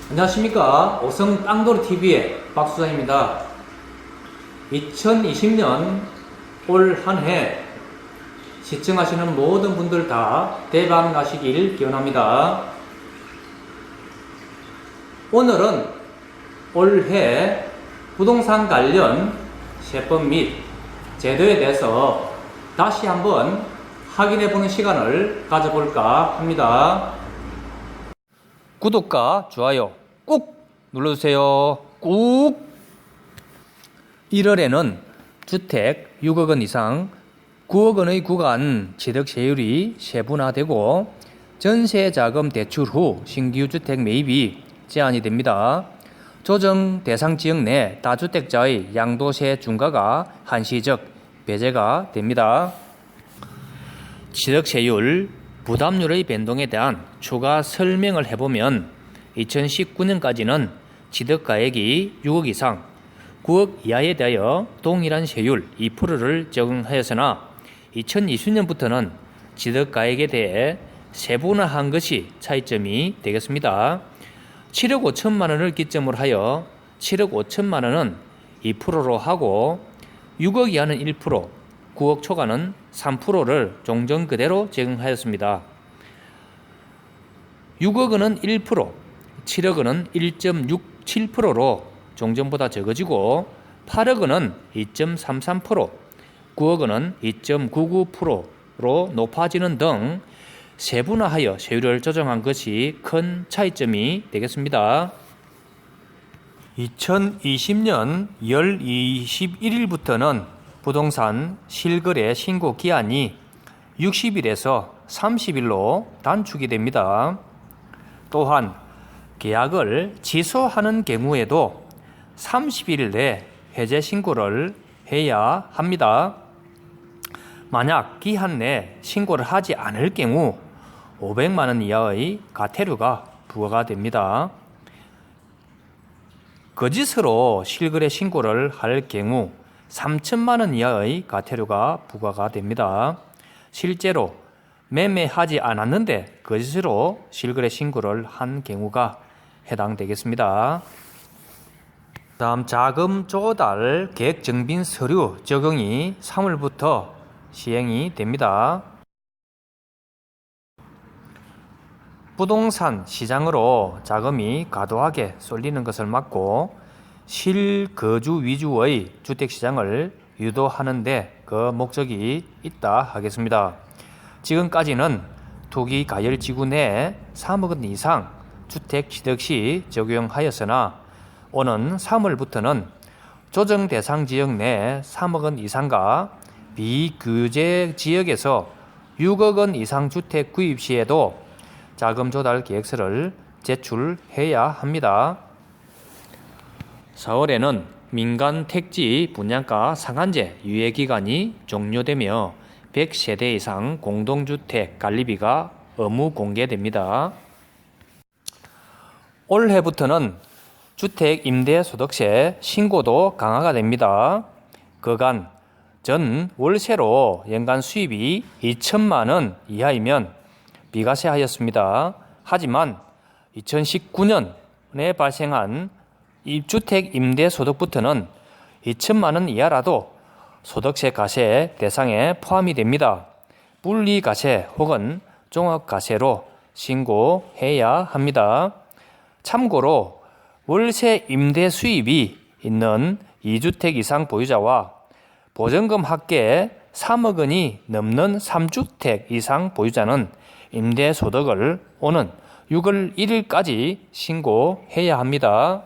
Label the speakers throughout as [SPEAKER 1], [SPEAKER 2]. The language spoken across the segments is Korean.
[SPEAKER 1] 안녕하십니까. 오성 땅돌TV의 박수장입니다. 2020년 올 한 해 시청하시는 모든 분들 다 대박 나시길 기원합니다. 오늘은 올해 부동산 관련 세법 및 제도에 대해서 다시 한번 확인해보는 시간을 가져볼까 합니다. 구독과 좋아요 꾹 눌러주세요. 꾹! 1월에는 주택 6억 원 이상 9억 원의 구간 취득세율이 세분화되고 전세자금 대출 후 신규 주택 매입이 제한이 됩니다. 조정 대상 지역 내 다주택자의 양도세 중과가 한시적 배제가 됩니다. 취득세율 부담률의 변동에 대한 추가 설명을 해보면 2019년까지는 취득가액이 6억 이상 9억 이하에 대하여 동일한 세율 2%를 적용하였으나 2020년부터는 취득가액에 대해 세분화한 것이 차이점이 되겠습니다. 7억 5천만 원을 기점으로 하여 7억 5천만 원은 2%로 하고 6억 이하는 1%, 9억 초과는 3%를 종전 그대로 적용하였습니다. 6억 원은 1%, 7억 원은 1.67%로 종전보다 적어지고 8억 원은 2.33%, 9억 원은 2.99%로 높아지는 등 세분화하여 세율을 조정한 것이 큰 차이점이 되겠습니다. 2020년 2월 21일부터는 부동산 실거래 신고 기한이 60일에서 30일로 단축이 됩니다. 또한 계약을 취소하는 경우에도 30일 내 해제 신고를 해야 합니다. 만약 기한 내 신고를 하지 않을 경우 500만 원 이하의 과태료가 부과가 됩니다. 거짓으로 실거래 신고를 할 경우 3천만 원 이하의 과태료가 부과가 됩니다. 실제로 매매하지 않았는데 거짓으로 실거래 신고를 한 경우가 해당되겠습니다. 다음 자금 조달 계획 증빙 서류 적용이 3월부터 시행이 됩니다. 부동산 시장으로 자금이 과도하게 쏠리는 것을 막고 실거주 위주의 주택시장을 유도하는 데 그 목적이 있다 하겠습니다. 지금까지는 투기 가열지구 내 3억 원 이상 주택 취득 시 적용하였으나 오는 3월부터는 조정 대상 지역 내 3억 원 이상과 비규제 지역에서 6억 원 이상 주택 구입 시에도 자금 조달 계획서를 제출해야 합니다. 4월에는 민간 택지 분양가 상한제 유예 기간이 종료되며 100세대 이상 공동주택 관리비가 의무 공개됩니다. 올해부터는 주택 임대소득세 신고도 강화가 됩니다. 그간 전 월세로 연간 수입이 2천만 원 이하이면 비과세하였습니다. 하지만 2019년에 발생한 주택 임대소득부터는 2천만 원 이하라도 소득세 과세 대상에 포함이 됩니다. 분리과세 혹은 종합과세로 신고해야 합니다. 참고로 월세 임대 수입이 있는 2주택 이상 보유자와 보증금 합계 3억 원이 넘는 3주택 이상 보유자는 임대소득을 오는 6월 1일까지 신고해야 합니다.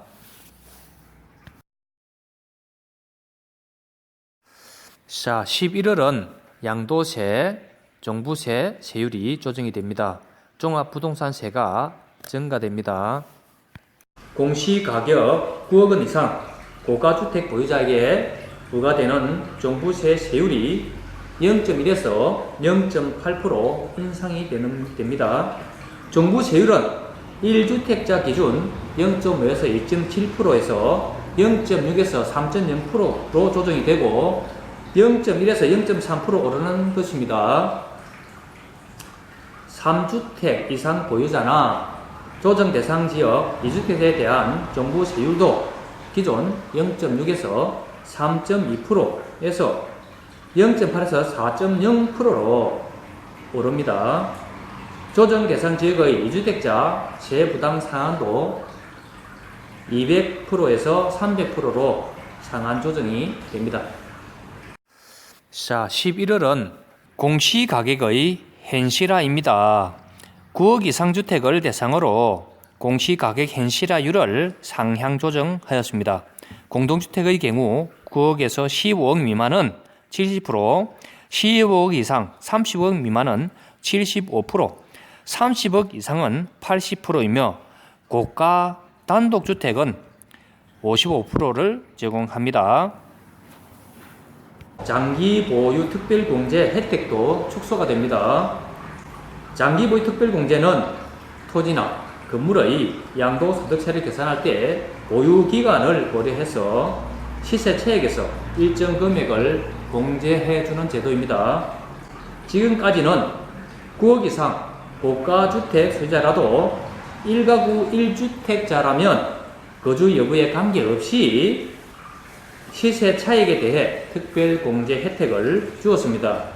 [SPEAKER 1] 자, 11월은 양도세, 종부세 세율이 조정이 됩니다. 종합부동산세가 증가됩니다. 공시가격 9억 원 이상 고가주택 보유자에게 부과되는 종부세 세율이 0.1에서 0.8% 인상이 됩니다. 종부세율은 1주택자 기준 0.5에서 2.7%에서 0.6에서 3.0%로 조정이 되고 0.1에서 0.3% 오르는 것입니다. 3주택 이상 보유자나 조정 대상 지역 2주택에 대한 정부 세율도 기존 0.6에서 3.2%에서 0.8에서 4.0%로 오릅니다. 조정 대상 지역의 2주택자 재부담 상한도 200%에서 300%로 상한 조정이 됩니다. 자, 11월은 공시가격의 현실화입니다. 9억 이상 주택을 대상으로 공시가격 현실화율을 상향 조정하였습니다. 공동주택의 경우 9억에서 15억 미만은 70%, 15억 이상 30억 미만은 75%, 30억 이상은 80%이며 고가 단독주택은 55%를 제공합니다. 장기 보유 특별공제 혜택도 축소가 됩니다. 장기 보유 특별공제는 토지나 건물의 양도소득세를 계산할 때 보유 기간을 고려해서 시세 차익에서 일정 금액을 공제해주는 제도입니다. 지금까지는 9억 이상 고가주택 소유자라도 1가구 1주택자라면 거주 여부에 관계없이 시세 차익에 대해 특별공제 혜택을 주었습니다.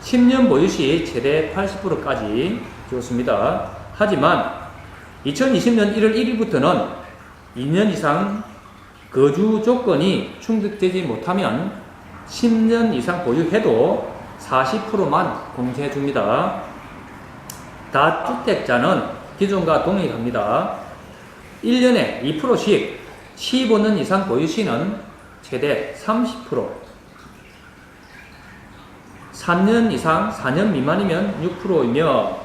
[SPEAKER 1] 10년 보유 시 최대 80%까지 주었습니다. 하지만 2020년 1월 1일부터는 2년 이상 거주 조건이 충족되지 못하면 10년 이상 보유해도 40%만 공제해줍니다. 다주택자는 기존과 동일합니다. 1년에 2%씩 15년 이상 보유 시는 최대 30%, 3년 이상 4년 미만이면 6%이며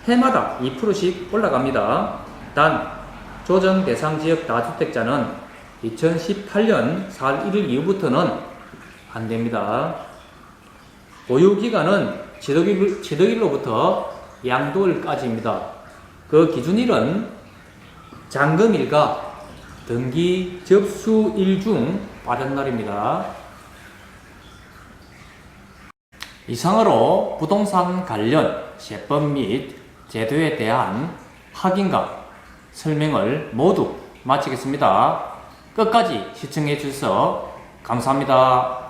[SPEAKER 1] 해마다 2%씩 올라갑니다. 단 조정 대상 지역 다주택자는 2018년 4월 1일 이후부터는 안됩니다. 보유 기간은 지도일로부터 양도일까지입니다. 그 기준일은 잔금일과 등기 접수일 중 빠른 날입니다. 이상으로 부동산 관련 세법 및 제도에 대한 확인과 설명을 모두 마치겠습니다. 끝까지 시청해 주셔서 감사합니다.